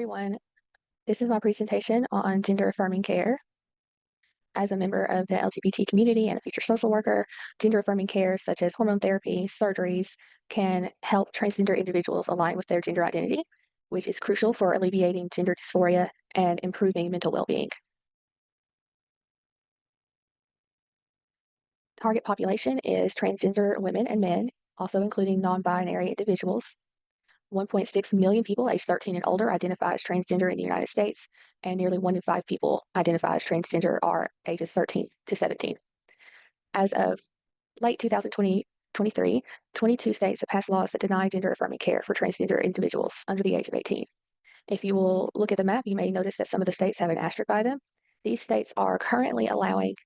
Everyone, this is my presentation on gender affirming care. As a member of the LGBT community and a future social worker, gender affirming care such as hormone therapy, surgeries can help transgender individuals align with their gender identity, which is crucial for alleviating gender dysphoria and improving mental well-being. Target population is transgender women and men, also including non-binary individuals. 1.6 million people aged 13 and older identify as transgender in the United States, and nearly 1 in 5 people identify as transgender are ages 13 to 17. As of late 2023, 22 states have passed laws that deny gender affirming care for transgender individuals under the age of 18. If you will look at the map, you may notice that some of the states have an asterisk by them. These states are currently allowing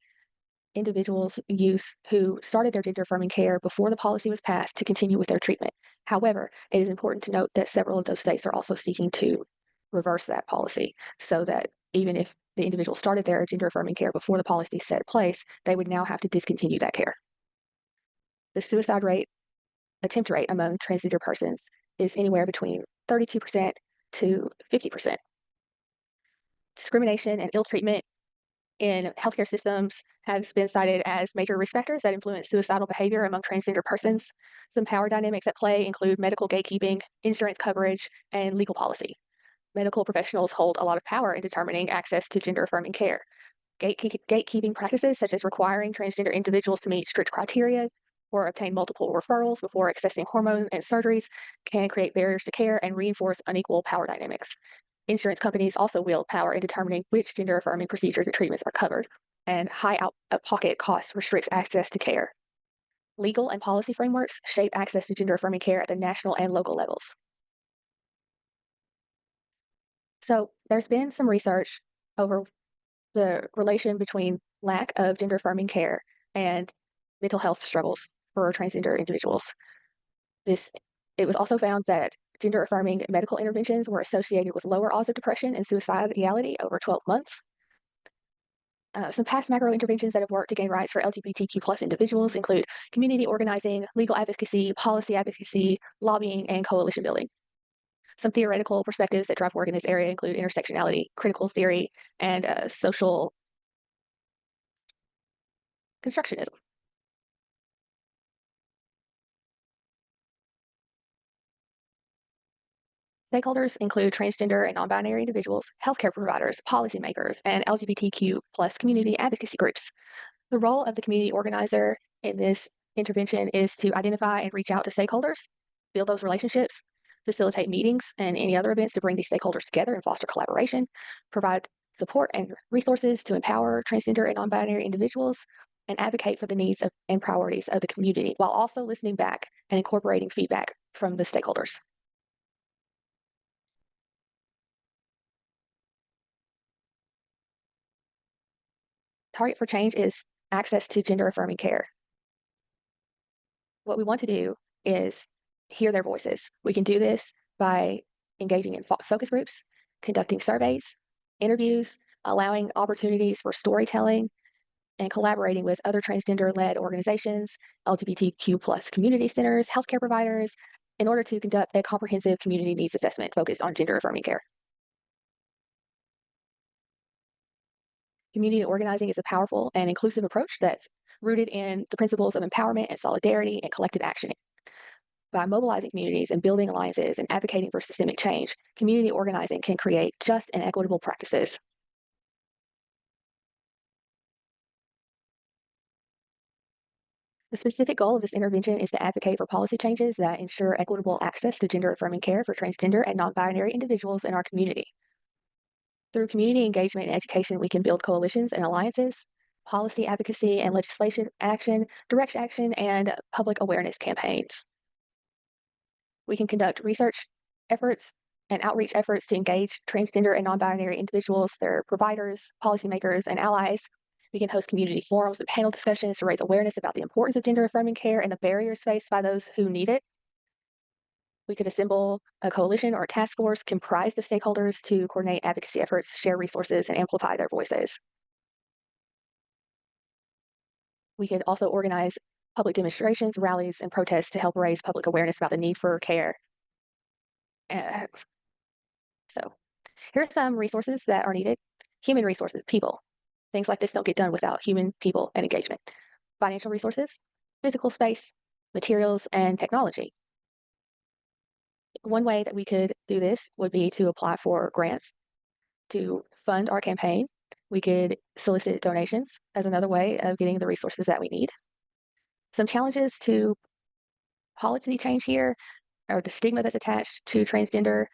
individuals use who started their gender affirming care before the policy was passed to continue with their treatment. However, it is important to note that several of those states are also seeking to reverse that policy so that even if the individual started their gender affirming care before the policy set in place, they would now have to discontinue that care. The suicide rate, attempt rate among transgender persons is anywhere between 32% to 50%. Discrimination and ill treatment in healthcare systems has been cited as major risk factors that influence suicidal behavior among transgender persons. Some power dynamics at play include medical gatekeeping, insurance coverage, and legal policy. Medical professionals hold a lot of power in determining access to gender affirming care. Gatekeeping practices, such as requiring transgender individuals to meet strict criteria or obtain multiple referrals before accessing hormone and surgeries, can create barriers to care and reinforce unequal power dynamics. Insurance companies also wield power in determining which gender affirming procedures and treatments are covered, and high out-of-pocket costs restricts access to care. Legal and policy frameworks shape access to gender affirming care at the national and local levels. So there's been some research over the relation between lack of gender affirming care and mental health struggles for transgender individuals. This It was also found that gender affirming medical interventions were associated with lower odds of depression and suicidality over 12 months. Some past macro interventions that have worked to gain rights for LGBTQ plus individuals include community organizing, legal advocacy, policy advocacy, lobbying, and coalition building. Some theoretical perspectives that drive work in this area include intersectionality, critical theory, and social constructionism. Stakeholders include transgender and non-binary individuals, healthcare providers, policymakers, and LGBTQ plus community advocacy groups. The role of the community organizer in this intervention is to identify and reach out to stakeholders, build those relationships, facilitate meetings and any other events to bring these stakeholders together and foster collaboration, provide support and resources to empower transgender and non-binary individuals, and advocate for the needs and priorities of the community while also listening back and incorporating feedback from the stakeholders. Target for change is access to gender affirming care. What we want to do is hear their voices. We can do this by engaging in focus groups, conducting surveys, interviews, allowing opportunities for storytelling, and collaborating with other transgender-led organizations, LGBTQ plus community centers, healthcare providers, in order to conduct a comprehensive community needs assessment focused on gender affirming care. Community organizing is a powerful and inclusive approach that's rooted in the principles of empowerment and solidarity and collective action. By mobilizing communities and building alliances and advocating for systemic change, community organizing can create just and equitable practices. The specific goal of this intervention is to advocate for policy changes that ensure equitable access to gender affirming care for transgender and non-binary individuals in our community. Through community engagement and education, we can build coalitions and alliances, policy advocacy and legislation action, direct action, and public awareness campaigns. We can conduct research efforts and outreach efforts to engage transgender and non-binary individuals, their providers, policymakers, and allies. We can host community forums and panel discussions to raise awareness about the importance of gender affirming care and the barriers faced by those who need it. We could assemble a coalition or a task force comprised of stakeholders to coordinate advocacy efforts, share resources, and amplify their voices. We could also organize public demonstrations, rallies, and protests to help raise public awareness about the need for care. Uh, so Here are some resources that are needed. Human resources, people. Things like this don't get done without human, people, and engagement. Financial resources, physical space, materials, and technology. One way that we could do this would be to apply for grants to fund our campaign. We could solicit donations as another way of getting the resources that we need. Some challenges to policy change here are the stigma that's attached to transgender,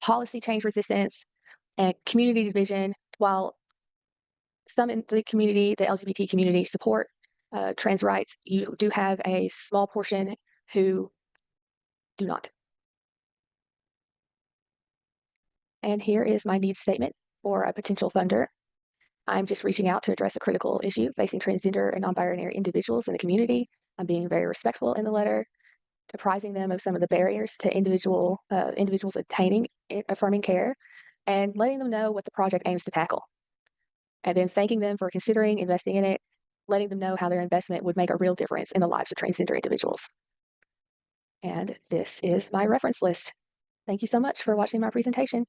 policy change resistance, and community division. While some in the community, the LGBT community, support trans rights, you do have a small portion who do not. And here is my needs statement for a potential funder. I'm just reaching out to address a critical issue facing transgender and non-binary individuals in the community. I'm being very respectful in the letter, apprising them of some of the barriers to individuals attaining affirming care, and letting them know what the project aims to tackle. And then thanking them for considering investing in it, letting them know how their investment would make a real difference in the lives of transgender individuals. And this is my reference list. Thank you so much for watching my presentation.